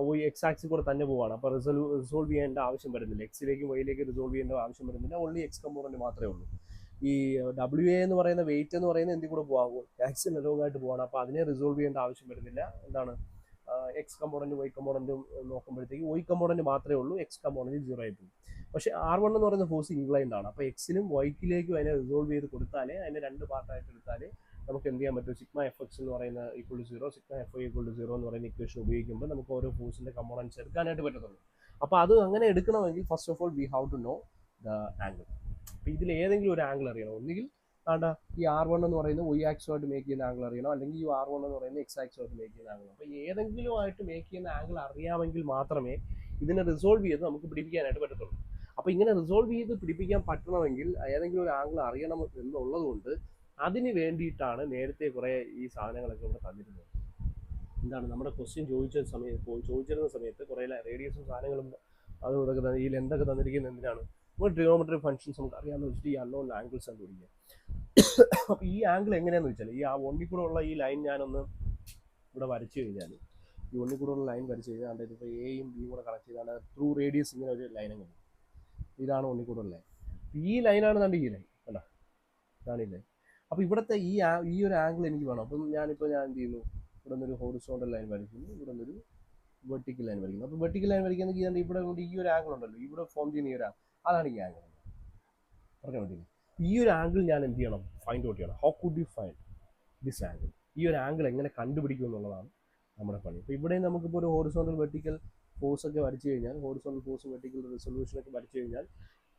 വൈ എക്സ് ആക്സിൽ കൂടെ തന്നെ പോവാണ്. അപ്പോൾ റിസോൾവ് ചെയ്യേണ്ട ആവശ്യം വരുന്നില്ല, എക്സിലേക്കും വൈയിലേക്ക് റിസോൾവ് ചെയ്യേണ്ട ആവശ്യം വരുന്നില്ല, ഓൺലി എക്സ് കമ്പോണന്റ് മാത്രമേ ഉള്ളൂ. ഈ ഡബ്ല്യു എ എന്ന് പറയുന്ന വെയിറ്റ് എന്ന് പറയുന്നത് എന്തിൽ കൂടെ പോകാം, ആക്സിന് അലോങ്ങായിട്ട് പോകണം. അപ്പോൾ അതിനെ റിസോൾവ് ചെയ്യേണ്ട ആവശ്യം വരുന്നില്ല. എന്താണ്, എക്സ് കമ്പോണൻറ്റും വൈ കമ്പോണൻറ്റും നോക്കുമ്പോഴത്തേക്ക് വൈ കമ്പോണൻറ്റ് മാത്രമേ ഉള്ളൂ, എക്സ് കമ്പോണൻറ്റ് 0 ആയി പോകും. പക്ഷേ R1 എന്ന് പറയുന്ന ഫോഴ്സ് ഇൻക്ലൈൻഡ് ആണ്. അപ്പോൾ എക്സിനും വൈക്കിലേക്കും അതിനെ റിസോൾവ് ചെയ്ത് കൊടുത്താലേ, അതിനെ രണ്ട് പാർട്ടായിട്ട് എടുത്താലേ നമുക്ക് എന്ത് ചെയ്യാൻ പറ്റും, സിഗ്മ എഫ് എക്സ് എന്ന് പറയുന്ന equal to 0, sigma F I equal to 0 എന്ന് പറയുന്ന ഇക്വേഷൻ ഉപയോഗിക്കുമ്പോൾ നമുക്ക് ഓരോ ഫോഴ്സിൻ്റെ കമ്പോണൻറ്റ്സ് എടുക്കാനായിട്ട് പറ്റത്തുള്ളൂ. അപ്പോൾ അത് അങ്ങനെ എടുക്കണമെങ്കിൽ first of all we have to know the angle. അപ്പോൾ ഇതിൽ ഏതെങ്കിലും ഒരു ആംഗിൾ അറിയണം. ഒന്നുകിൽ ആണ്ട ഈ R1 എന്ന് പറയുന്നത് വൈ ആക്സുമായിട്ട് മേക്ക് ചെയ്യുന്ന ആംഗിൾ അറിയണം, അല്ലെങ്കിൽ ഈ R1 എന്ന് പറയുന്നത് എക്സ് ആക്സുമായിട്ട് മേക്ക് ചെയ്യുന്ന ആംഗിൾ. അപ്പോൾ ഏതെങ്കിലും ആയിട്ട് മേക്ക് ചെയ്യുന്ന ആംഗിൾ അറിയാമെങ്കിൽ മാത്രമേ ഇതിനെ റിസോൾവ് ചെയ്ത് നമുക്ക് പിടിപ്പിക്കാനായിട്ട് പറ്റത്തുള്ളൂ. അപ്പോൾ ഇങ്ങനെ റിസോൾവ് ചെയ്ത് പിടിപ്പിക്കാൻ പറ്റണമെങ്കിൽ ഏതെങ്കിലും ഒരു ആംഗിൾ അറിയണം എന്നുള്ളത് കൊണ്ട് അതിന് വേണ്ടിയിട്ടാണ് നേരത്തെ കുറേ ഈ സാധനങ്ങളൊക്കെ ഇവിടെ തന്നിരുന്നത്. എന്താണ്, നമ്മുടെ ക്വസ്റ്റ്യൻ ചോദിച്ചിരുന്ന സമയത്ത് കുറേ റേഡിയസും സാധനങ്ങളും അതും ഇതൊക്കെ ഈ ലെന്തൊക്കെ തന്നിരിക്കുന്നത് എന്തിനാണ്, നമ്മൾ ട്രിഗണോമെട്രി ഫംഗ്ഷൻസ് നമുക്ക് അറിയാമെന്ന് വെച്ചിട്ട് ഈ അൺനോൺ ആംഗിൾസ് കണ്ടുപിടിക്കുക. അപ്പോൾ ഈ ആംഗിൾ എങ്ങനെയാണെന്ന് വെച്ചാൽ, ഈ ഒന്നിൽ കൂടെ ഉള്ള ഈ ലൈൻ ഞാനൊന്ന് ഇവിടെ വരച്ചു കഴിഞ്ഞാൽ, ഈ ഒന്നിൽ കൂടെ ഉള്ള ലൈൻ വരച്ചു കഴിഞ്ഞാൽ ഇതിപ്പോൾ എയും ബിയും കൂടെ കണക്ട് ചെയ്താൽ ത്രൂ റേഡിയസ് ഇങ്ങനെ ഒരു ലൈൻ അങ്ങനെ, ഇതാണ് ഒന്നിൽ കൂടെ ഉള്ള ലൈൻ. ഈ ലൈനാണ് കണ്ട് ഈ ലൈൻ കണ്ടോ, ഇതാണ് ഈ ലൈൻ. അപ്പോൾ ഇവിടുത്തെ ഈ ഒരു ആംഗിൾ എനിക്ക് വേണം. അപ്പം ഞാൻ എന്ത് ചെയ്യുന്നു, ഇവിടെ നിന്നൊരു ഹോറിസോണ്ടൽ ലൈൻ വരയ്ക്കുന്നു, ഇവിടെ നിന്നൊരു വെർട്ടിക്കൽ ലൈൻ വരയ്ക്കുന്നു. അപ്പോൾ വെർട്ടിക്കൽ ലൈൻ വരയ്ക്കുന്നത് ഇവിടെ ഈ ഒരു ആംഗിൾ ഉണ്ടല്ലോ, ഇവിടെ ഫോം ചെയ്യുന്ന ഈ ഒരു അതാണ് ഈ ആംഗിൾ. പറഞ്ഞാൽ മതി. ഈ ഒരു ആംഗിൾ ഞാൻ എന്ത് ചെയ്യണം, ഫൈൻഡ് ഔട്ട് ചെയ്യണം. How could you find this angle? ഈ ഒരു ആംഗിൾ എങ്ങനെ കണ്ടുപിടിക്കും എന്നുള്ളതാണ് നമ്മുടെ പണി. അപ്പോൾ ഇവിടെ നമുക്കിപ്പോൾ ഒരു ഹോറിസോണ്ടൽ വെർട്ടിക്കൽ ഫോഴ്സ് ഒക്കെ വരച്ചു കഴിഞ്ഞാൽ, ഹോറിസോണ്ടൽ ഫോഴ്സും വെർട്ടിക്കൽ റിസൊല്യൂഷനൊക്കെ വരച്ചു കഴിഞ്ഞാൽ,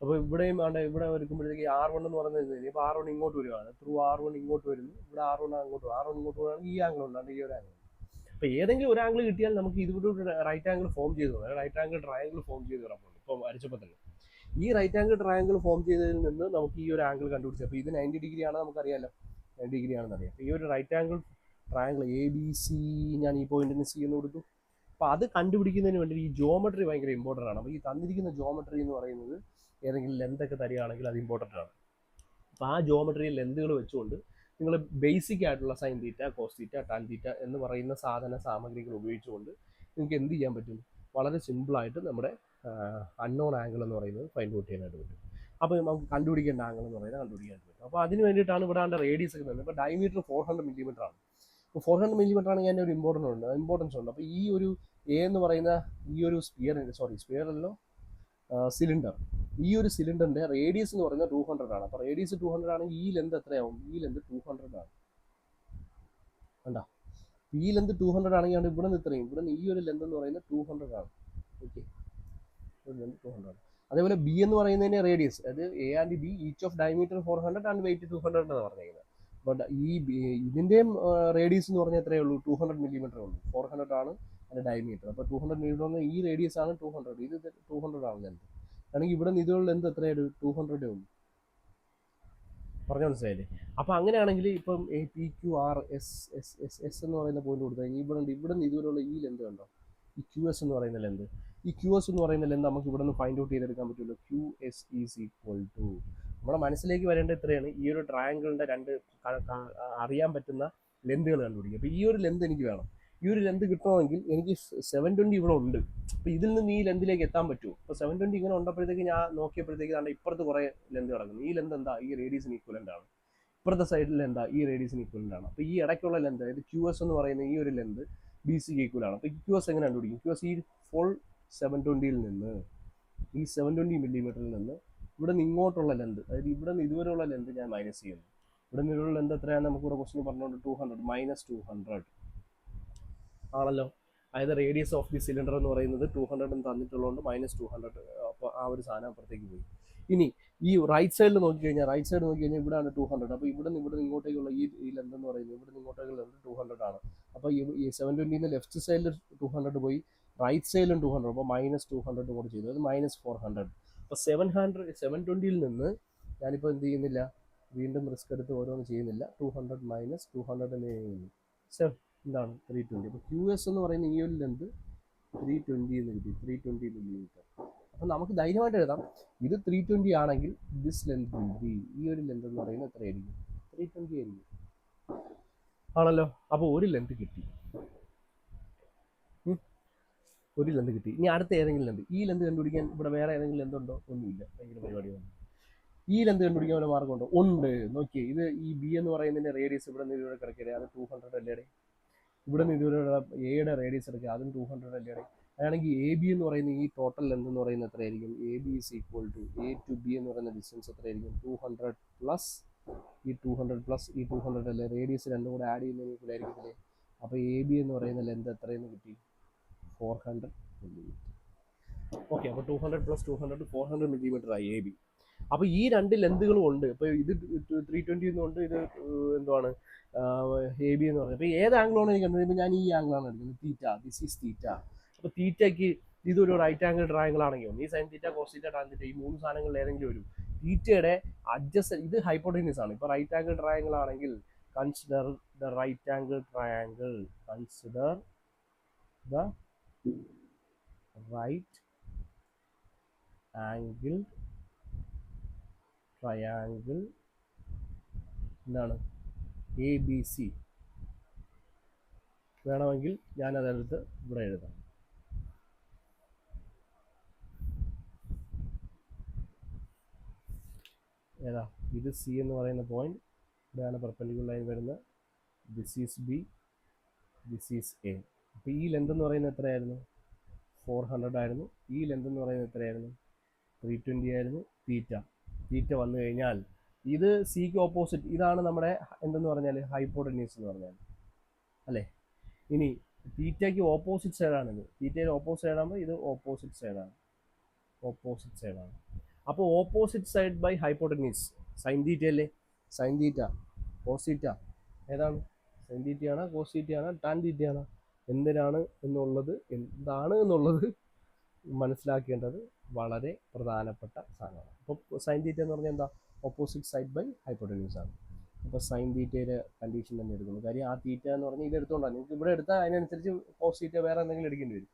അപ്പോൾ ഇവിടെയും ഇവിടെ വരുമ്പോഴത്തേക്ക് R1 എന്ന് പറയുന്നത്, ഇപ്പോൾ R1 ഇങ്ങോട്ട് വരികയാണ്, ത്രൂ R1 ഇങ്ങോട്ട് വരുന്നു, ഇവിടെ R1 ഇങ്ങോട്ട് വരികയാണെങ്കിൽ ഈ ആംഗിൾ ഉണ്ടാണ്, ഈ ഒരു ആംഗിൾ. അപ്പോൾ ഏതെങ്കിലും ഒരു ആംഗിൾ കിട്ടിയാൽ നമുക്ക് ഇതിവിടെ റൈറ്റ് ആംഗിൾ ഫോം ചെയ്തു, റൈറ്റ് ആംഗിൾ ട്രയാംഗിൾ ഫോം ചെയ്ത് കിടപ്പുണ്ട് ഇപ്പോൾ വരച്ചപ്പോൾ തന്നെ. ഈ റൈറ്റ് ആംഗിൾ ട്രയാംഗിൾ ഫോം ചെയ്തതിൽ നിന്ന് നമുക്ക് ഈ ഒരു ആംഗിൾ കണ്ടുപിടിച്ചു. അപ്പോൾ ഇത് 90 ഡിഗ്രി ആണ്, നമുക്കറിയാമല്ലോ 90 ഡിഗ്രി ആണെന്ന് അറിയാം. അപ്പോൾ ഈ ഒരു റൈറ്റ് ആംഗിൾ ട്രയാംഗിൾ ABC ഞാൻ ഈ പോയിന്റിന് C എന്ന് കൊടുത്തു. അപ്പോൾ അത് കണ്ടുപിടിക്കുന്നതിന് വേണ്ടി ഈ ജോമെട്രി ഭയങ്കര ഇമ്പോർട്ടൻ്റ് ആണ്. അപ്പോൾ ഈ തന്നിരിക്കുന്ന ജോമെട്രി എന്ന് പറയുന്നത് ഏതെങ്കിലും ലെന്തൊക്കെ തരികയാണെങ്കിൽ അത് ഇമ്പോർട്ടൻ്റ് ആണ്. അപ്പോൾ ആ ജോമെട്രി ലെന്തുകൾ വെച്ചുകൊണ്ട് നിങ്ങൾ ബേസിക് ആയിട്ടുള്ള sine theta, cos theta, tan theta എന്ന് പറയുന്ന സാമഗ്രികൾ ഉപയോഗിച്ചുകൊണ്ട് നിങ്ങൾക്ക് എന്ത് ചെയ്യാൻ പറ്റും, വളരെ സിമ്പിളായിട്ട് നമ്മുടെ അൺനോൺ ആംഗിൾ എന്ന് പറയുന്നത് ഫൈൻഡ് ഔട്ട് ചെയ്യാനായിട്ട് പറ്റും. അപ്പോൾ നമുക്ക് കണ്ടുപിടിക്കേണ്ട ആംഗിൾ എന്ന് പറയുന്നത് കണ്ടുപിടിക്കാനായിട്ട് പറ്റും. അപ്പോൾ അതിന് വേണ്ടിയിട്ടാണ് ഇവിടെ റേഡിയസ് ഒക്കെ തരുന്നത്. ഇപ്പോൾ ഡയമീറ്റർ 400 മില്ലിമീറ്റർ ആണ്. അപ്പോൾ 400 മില്ലിമീറ്റർ ആണെങ്കിൽ അതിൻ്റെ ഒരു ഇമ്പോർട്ടൻസ് ഉണ്ട്. അപ്പോൾ ഈ ഒരു എ എന്ന് പറയുന്ന ഈ ഒരു സ്പിയർ അല്ലോ സിലിണ്ടർ, ഈ ഒരു സിലിണ്ടറിൻ്റെ റേഡിയസ് എന്ന് പറയുന്നത് 200 ആണ്. അപ്പോൾ റേഡിയസ് 200 ആണെങ്കിൽ ഈ ലെന്ത് എത്രയാവും, ഈ ലെന്ത് 200 ആണ്. കണ്ടോ, ഈ ലെന്ത് 200 ആണെങ്കിൽ ഇവിടെ നിന്ന് ഇത്രയും, ഇവിടെ നിന്ന് ഈ ഒരു ലെന്ത് എന്ന് പറയുന്നത് 200 ആണ്. ഓക്കെ, ഒരു ലെന്ത് 200 ആണ്. അതേപോലെ ബി എന്ന് പറയുന്നതിൻ്റെ റേഡിയസ്, അത് A and B each of diameter 400 and weight 200 എന്നാണ് പറഞ്ഞിരിക്കുന്നത്. ബട്ട് ഇതിൻ്റെയും റേഡിയസ് എന്ന് പറഞ്ഞാൽ എത്രയേ ഉള്ളൂ, 200 മില്ലിമീറ്റർ ഉള്ളൂ. 400 ആണ് അതിൻ്റെ ഡയമീറ്റർ. അപ്പോൾ 200 മില്ലിമീറ്റർ ഈ റേഡിയസ് ആണ് 200, ഇത് 200 ആണ് ലെന്ത്. ആണെങ്കിൽ ഇവിടെ നിന്നുള്ള ലെന്ത് എത്രയാണ്, 200 ഉള്ളൂ. പറഞ്ഞാൽ മനസ്സിലായില്ലേ? അപ്പോൾ അങ്ങനെയാണെങ്കിൽ ഇപ്പം PQRS എന്ന് പറയുന്ന പോയിന്റ് കൊടുത്തു കഴിഞ്ഞാൽ ഇവിടെ നിന്ന് ഇതുവരെയുള്ള ഈ ലെന്ത് കണ്ടോ, ഈ QS എന്ന് പറയുന്ന ലെന്ത്, ഈ QS എന്ന് പറയുന്ന ലെന്ത് നമുക്ക് ഇവിടെ നിന്ന് ഫൈൻഡ് ഔട്ട് ചെയ്തെടുക്കാൻ പറ്റുമല്ലോ. QS ഈസ് ഈക്വൽ ടു, നമ്മുടെ മനസ്സിലേക്ക് വരേണ്ട എത്രയാണ്, ഈ ഒരു ട്രയാങ്കിളിൻ്റെ രണ്ട് അറിയാൻ പറ്റുന്ന ലെന്തുകൾ കണ്ടുപിടിക്കുക. അപ്പോൾ ഈ ഒരു ലെന്ത് എനിക്ക് വേണം. ഈ ഒരു ലെന്ത് കിട്ടണമെങ്കിൽ എനിക്ക് 720 ഇവിടെ ഉണ്ട്. അപ്പോൾ ഇതിൽ നിന്ന് ഈ ലെന്തിലേക്ക് എത്താൻ പറ്റുമോ? അപ്പോൾ 720 ഇങ്ങനെ ഉണ്ടപ്പോഴത്തേക്ക് ഞാൻ നോക്കിയപ്പോഴത്തേക്ക് ആണ് ഇപ്പുറത്ത് കുറേ ലെന്ത് കിടക്കുന്നു. ഈ ലെന്ത് എന്താ, ഈ റേഡിയസിന് ഈക്വലൻ്റ് ആണ്. ഇപ്പുറത്തെ സൈഡിൽ എന്താ, ഈ റേഡിയസിന് ഈക്വലൻ്റ് ആണ്. അപ്പോൾ ഈ ഇടയ്ക്കുള്ള ലെന്ത്, അതായത് QS എന്ന് പറയുന്ന ഈ ഒരു ലെന്ത് BCക്ക് ഈക്വലാണ്. അപ്പോൾ ഈ QS എങ്ങനെ കണ്ടുപിടിക്കും? QS ഈ ഫുൾ 720യിൽ നിന്ന്, ഈ 720 മില്ലിമീറ്ററിൽ നിന്ന് ഇവിടെ നിന്ന് ഇങ്ങോട്ടുള്ള ലെന്ത്, അതായത് ഇവിടെ നിന്ന് ഇതുവരെയുള്ള ലെന്ത് ഞാൻ മൈനസ് ചെയ്യുന്നു. ഇവിടെ നിന്നുള്ള ലെന്ത് എത്രയാണ്, നമുക്കിവിടെ ക്വസ്റ്റ്യൻ പറഞ്ഞുകൊണ്ട് 200 മൈനസ് 200 ആണല്ലോ. അതായത് റേഡിയസ് ഓഫ് ദി സിലിണ്ടർ എന്ന് പറയുന്നത് 200 തന്നിട്ടുള്ളതുകൊണ്ട് മൈനസ് 200. അപ്പോൾ ആ ഒരു സാധനം അപ്പുറത്തേക്ക് പോയി. ഇനി ഈ റൈറ്റ് സൈഡിൽ നോക്കിക്കഴിഞ്ഞാൽ ഇവിടെയാണ് 200. അപ്പോൾ ഇവിടെ നിന്ന് ഇങ്ങോട്ടേക്കുള്ള ഈ ലെന്ത് എന്ന് പറയുന്നത്, ഇവിടെ നിന്ന് ഇങ്ങോട്ടേക്കുള്ള ലെന്ത് 200 ആണ്. അപ്പോൾ ഈ 720 ലെഫ്റ്റ് സൈഡിൽ 200 പോയി, റൈറ്റ് സൈഡിലും 200, അപ്പോൾ മൈനസ് 200 കൂടെ ചെയ്തു, അത് മൈനസ് 400. അപ്പോൾ 720യിൽ നിന്ന് ഞാനിപ്പോൾ എന്ത് ചെയ്യുന്നില്ല, വീണ്ടും റിസ്ക് എടുത്ത് ഓരോന്ന് ചെയ്യുന്നില്ല. 200 മൈനസ് 200 എന്ന് ചെയ്യുന്നു, എന്താണ് 320. അപ്പോൾ QS എന്ന് പറയുന്ന ഈ ഒരു ലെന്ത് 320 എന്ന് കിട്ടി, 320 മില്ലിമീറ്റർ. അപ്പം നമുക്ക് ധൈര്യമായിട്ട് എഴുതാം, ഇത് 320 ആണെങ്കിൽ ദിസ് ലെന്ത് വിൽ ബി, ഈ ഒരു ലെന്ത് എന്ന് പറയുന്നത് എത്രയായിരിക്കും? 320 ആയിരിക്കും, ആണല്ലോ. അപ്പോൾ ഒരു ലെന്ത് കിട്ടി, ഒരു ലെന്ത് കിട്ടി. ഇനി അടുത്ത ഏതെങ്കിലും ലെന്ത്, ഈ ലെന്ത് കണ്ടുപിടിക്കാൻ ഇവിടെ വേറെ ഏതെങ്കിലും ലെന്ത് ഉണ്ടോ? ഒന്നുമില്ല, ഭയങ്കര പരിപാടിയാണ്. ഈ ലെന്ത് കണ്ടുപിടിക്കാൻ വല്ല മാർഗമുണ്ടോ? ഉണ്ട്. നോക്കിയേ, ഇത് ഈ ബി എന്ന് പറയുന്നതിന്റെ റേഡിയസ് ഇവിടെ നിന്ന് ഇവിടെ കിടക്കരുത്, അത് 200 അല്ലേ? ഇവിടെ നിന്ന് ഇതുവരെ എയുടെ റേഡിയസ് എടുക്കുക, അതും 200 അല്ലേ? അതാണെങ്കിൽ എ ബി എന്ന് പറയുന്ന ഈ ടോട്ടൽ ലെന്ത് എന്ന് പറയുന്നത് എത്രയായിരിക്കും? A B is equal to A to B എന്ന് പറയുന്ന ഡിസ്റ്റൻസ് എത്രയായിരിക്കും? 200 പ്ലസ് ഈ 200 പ്ലസ് ഈ 200 അല്ലേ? റേഡിയസ് രണ്ടും കൂടെ ആഡ് ചെയ്യുന്നതിന് ഇവിടെ ആയിരിക്കത്തില്ലേ? അപ്പോൾ എ ബി എന്ന് പറയുന്ന ലെന്ത് എത്രയെന്ന് കിട്ടി? 400 മില്ലിമീറ്റർ. ഓക്കെ, അപ്പോൾ 200 പ്ലസ് 200 400 മില്ലിമീറ്റർ ആയി എ ബി. അപ്പോൾ ഈ രണ്ട് ലെന്തുകളും ഉണ്ട്. ഇപ്പോൾ ഇത് 320 എന്നുണ്ട്, ഇത് എന്താണ് എ ബി എന്ന് പറയുന്നത്. അപ്പോൾ ഏത് ആംഗിളാണ് എനിക്ക് കണ്ടത്? ഇപ്പോൾ ഞാൻ ഈ ആംഗിളാണ് എടുക്കുന്നത്, തീറ്റ. ദിസ് ഈസ് തീറ്റ. അപ്പോൾ തീറ്റയ്ക്ക് ഇതൊരു റൈറ്റ് ആംഗിൾ ട്രയാംഗിൾ ആണെങ്കിൽ ഈ sine theta, cos theta, tan theta, ഈ മൂന്ന് സാധനങ്ങളിൽ ഏതെങ്കിലും ഒരു തീറ്റയുടെ അഡ്ജസ്റ്റ്, ഇത് ഹൈപ്പോട്ടനസ് ആണ്. ഇപ്പോൾ റൈറ്റ് ആംഗിൾ ട്രയാംഗിൾ ആണെങ്കിൽ consider the right angle triangle, consider the right angle triangle എന്താണ്? A B C. വേണമെങ്കിൽ ഞാനതെടുത്ത് ഇവിടെ എഴുതാം. ഏതാ? ഇത് സി എന്ന് പറയുന്ന പോയിന്റ്, ഇവിടെയാണ് പെർപെൻഡിക്കുലർ ലൈൻ വരുന്നത്. This is B, this is A. അപ്പോൾ ഈ ലെന്ത് എന്ന് പറയുന്നത് എത്രയായിരുന്നു? 400 ആയിരുന്നു. ഈ ലെന്ത് എന്ന് പറയുന്നത് എത്രയായിരുന്നു? 320 ആയിരുന്നു. തീറ്റ വന്നു കഴിഞ്ഞാൽ ഇത് സിക്ക് ഓപ്പോസിറ്റ്, ഇതാണ് നമ്മുടെ എന്തെന്ന് പറഞ്ഞാൽ ഹൈപ്പോട്ടനീസ് എന്ന് പറഞ്ഞാൽ, അല്ലേ? ഇനി തീറ്റയ്ക്ക് ഓപ്പോസിറ്റ് സൈഡാണിത്. തീറ്റയുടെ ഓപ്പോസിറ്റ് സൈഡാകുമ്പോൾ ഇത് ഓപ്പോസിറ്റ് സൈഡാണ്, ഓപ്പോസിറ്റ് സൈഡാണ്. അപ്പോൾ opposite side by hypotenuse sine theta അല്ലേ? സൈൻ തീറ്റ, കോസ് തീറ്റ ഏതാണ്? സൈൻ തീറ്റയാണ്, കോസ് തീറ്റയാണ്, ടാൻ തീറ്റയാണ്? എന്താണ് എന്നുള്ളത് മനസ്സിലാക്കേണ്ടത് വളരെ പ്രധാനപ്പെട്ട സാധനമാണ്. അപ്പോൾ സൈൻ തീറ്റ എന്ന് പറഞ്ഞാൽ എന്താ? ഓപ്പോസിറ്റ് സൈഡ് ബൈ ഹൈപ്പോട്ടനീസ് ആണ്. അപ്പോൾ സൈൻ തീറ്റയുടെ കണ്ടീഷൻ തന്നെ എടുക്കുന്നു. കാര്യം ആ തീറ്റ എന്ന് പറഞ്ഞാൽ ഇത് എടുത്തോണ്ടാണ്. നിങ്ങൾക്ക് ഇവിടെ എടുത്താൽ അതിനനുസരിച്ച് കോസ് തീറ്റ വേറെ എന്തെങ്കിലും എടുക്കേണ്ടി വരും.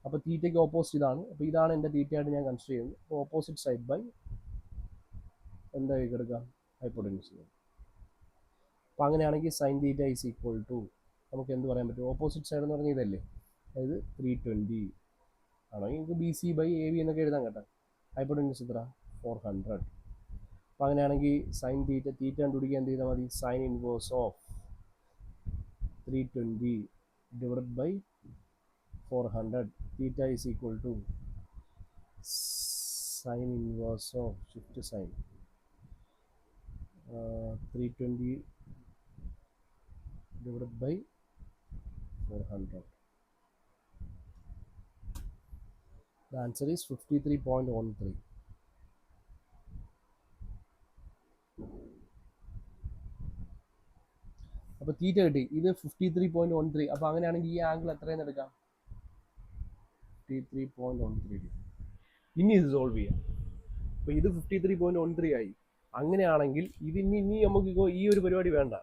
അപ്പോൾ തീറ്റയ്ക്ക് ഓപ്പോസിറ്റ് ഇതാണ്. അപ്പോൾ ഇതാണ് എൻ്റെ തീറ്റയായിട്ട് ഞാൻ കൺസിഡർ ചെയ്യുന്നത്. അപ്പോൾ ഓപ്പോസിറ്റ് സൈഡ് ബൈ എന്താ എടുക്കാം? ഹൈപ്പോട്ടനീസ്. അപ്പോൾ അങ്ങനെയാണെങ്കിൽ sine theta is equal to നമുക്ക് എന്ത് പറയാൻ പറ്റും? ഓപ്പോസിറ്റ് സൈഡ് എന്ന് പറഞ്ഞാൽ ഇതല്ലേ, അതായത് 320 ആണോ? നിങ്ങൾക്ക് B C by A B എന്നൊക്കെ എഴുതാൻ കേട്ടോ. ഹൈപ്പോട്ടനീസ് എത്ര? 400. അപ്പോൾ അങ്ങനെയാണെങ്കിൽ സൈൻ തീറ്റ കണ്ടുപിടിക്കാൻ എന്ത് ചെയ്താൽ മതി? Sine inverse of 320 divided by 400. Theta is equal to sine inverse of shift sine 320 divided by 400. The answer is 53.13. അപ്പോൾ തീറ്റ കിട്ടി, ഇത് 53.13. അപ്പോൾ അങ്ങനെയാണെങ്കിൽ ഈ ആംഗിൾ എത്രയെന്ന് എടുക്കാം? 53.13. ഇനി ഇത് സോൾവ് ചെയ്യാം. അപ്പോൾ ഇത് 53.13 ആയി. അങ്ങനെയാണെങ്കിൽ ഇനി നമുക്ക് ഈ ഒരു പരിപാടി വേണ്ട,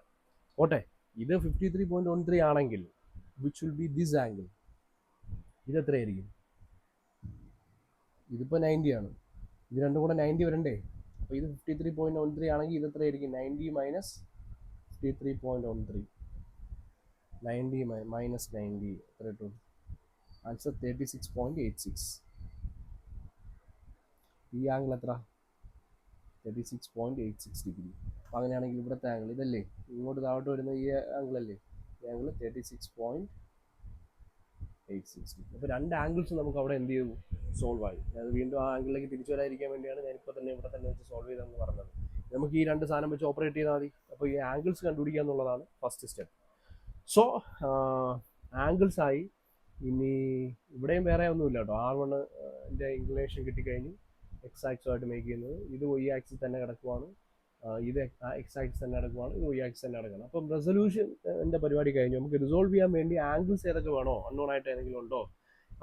ഓട്ടെ. ഇത് 53.13 ആണെങ്കിൽ which will be this angle, ഇത് എത്രയായിരിക്കും? ഇതിപ്പോൾ 90 ആണ്, ഇത് രണ്ടും കൂടെ 90 വരണ്ടേ? അപ്പോൾ ഇത് 53.13 ആണെങ്കിൽ ഇത് എത്രയായിരിക്കും? 90 മൈനസ് 53.13, 90 മൈനസ് 90 എത്ര കിട്ടും? ആൻസർ 36.86. ഈ ആംഗിൾ എത്ര? 36.86 ഡിഗ്രി. അപ്പോൾ അങ്ങനെയാണെങ്കിൽ ഇവിടുത്തെ ആംഗിൾ ഇതല്ലേ, ഇങ്ങോട്ട് താഴോട്ട് വരുന്ന ഈ ആംഗിൾ അല്ലേ? ഈ ആംഗിൾ 36.86 ഡിഗ്രി. അപ്പോൾ രണ്ട് ആംഗിൾസ് നമുക്ക് അവിടെ എന്ത് ചെയ്തു? സോൾവ് ആയി. അത് വീണ്ടും ആ ആംഗിളിലേക്ക് തിരിച്ചു വരാതിരിക്കാൻ വേണ്ടിയാണ് ഞാനിപ്പോൾ തന്നെ ഇവിടെ തന്നെ വെച്ച് സോൾവ് ചെയ്തതെന്ന് പറഞ്ഞത്. നമുക്ക് ഈ രണ്ട് സാധനം വെച്ച് ഓപ്പറേറ്റ് ചെയ്താൽ മതി. അപ്പോൾ ഈ ആംഗിൾസ് കണ്ടുപിടിക്കുക എന്നുള്ളതാണ് ഫസ്റ്റ് സ്റ്റെപ്പ്. സോ ആംഗിൾസ് ആയി. ഇനി ഇവിടെയും വേറെ ഒന്നുമില്ല കേട്ടോ. R1 ഇൻക്ലിനേഷൻ കിട്ടിക്കഴിഞ്ഞു. എക്സ് ആക്സുമായിട്ട് മേക്ക് ചെയ്യുന്നത്, ഇത് Y ആക്സിൽ തന്നെ കിടക്കുവാണ്, ഇത് എക്സ് ആക്സിൽ തന്നെ കിടക്കുവാണ്, ഇത് Y ആക്സിൽ തന്നെ കിടക്കണം. അപ്പം റെസൊല്യൂഷൻ്റെ പരിപാടി കഴിഞ്ഞു. നമുക്ക് റിസോൾവ് ചെയ്യാൻ വേണ്ടി ആംഗിൾസ് ഏതൊക്കെ വേണോ, അൺനോൺ ആയിട്ട് ഏതെങ്കിലും ഉണ്ടോ,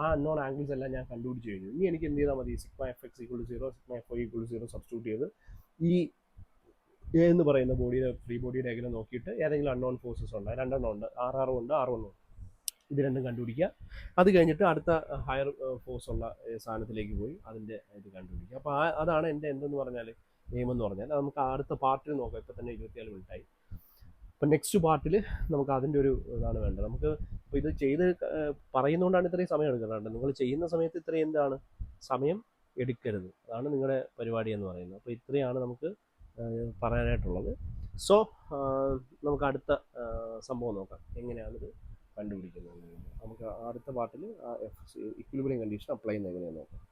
ആ അൺനോൺ ആംഗിൾസ് എല്ലാം ഞാൻ കണ്ടുപിടിച്ച് കഴിഞ്ഞു. ഇനി എനിക്ക് എന്ത് ചെയ്താൽ മതി? Sigma FX = 0, sigma FY = 0 substitute ചെയ്ത് ഈ എ എന്ന് പറയുന്ന ബോഡിയുടെ ഫ്രീ ബോഡി ഡയഗ്രം നോക്കിയിട്ട് ഏതെങ്കിലും അൺനോൺ ഫോഴ്സസ് ഉണ്ട്, രണ്ടെണ്ണം ഉണ്ട്, R1 ഉണ്ട്. ഇത് രണ്ടും കണ്ടുപിടിക്കുക. അത് കഴിഞ്ഞിട്ട് അടുത്ത ഹയർ ഫോഴ്സ് ഉള്ള സാധനത്തിലേക്ക് പോയി അതിൻ്റെ ഇത് കണ്ടുപിടിക്കുക. അപ്പോൾ അതാണ് എൻ്റെ എന്തെന്ന് പറഞ്ഞാൽ എയിമെന്ന് പറഞ്ഞാൽ. നമുക്ക് അടുത്ത പാർട്ടിൽ നോക്കാം. ഇപ്പോൾ തന്നെ 24 മിനിറ്റായി. അപ്പം നെക്സ്റ്റ് പാർട്ടിൽ നമുക്ക് അതിൻ്റെ ഒരു ഇതാണ് വേണ്ടത്. നമുക്ക് ഇപ്പോൾ ഇത് ചെയ്ത് പറയുന്നതുകൊണ്ടാണ് ഇത്രയും സമയം എടുക്കുന്നത്. നിങ്ങൾ ചെയ്യുന്ന സമയത്ത് ഇത്രയും എന്താണ് സമയം എടുക്കരുത്. അതാണ് നിങ്ങളുടെ പരിപാടി എന്ന് പറയുന്നത്. അപ്പോൾ ഇത്രയാണ് നമുക്ക് പറയാനായിട്ടുള്ളത്. സോ നമുക്ക് അടുത്ത സംഭവം നോക്കാം, എങ്ങനെയാണിത് കണ്ടുപിടിക്കുന്നത്. നമുക്ക് അടുത്ത പാർട്ടിൽ ഇക്വിലിബ്രിയം കണ്ടീഷൻ അപ്ലൈ ചെയ്യുന്നത് എങ്ങനെയാണെന്ന് നോക്കാം.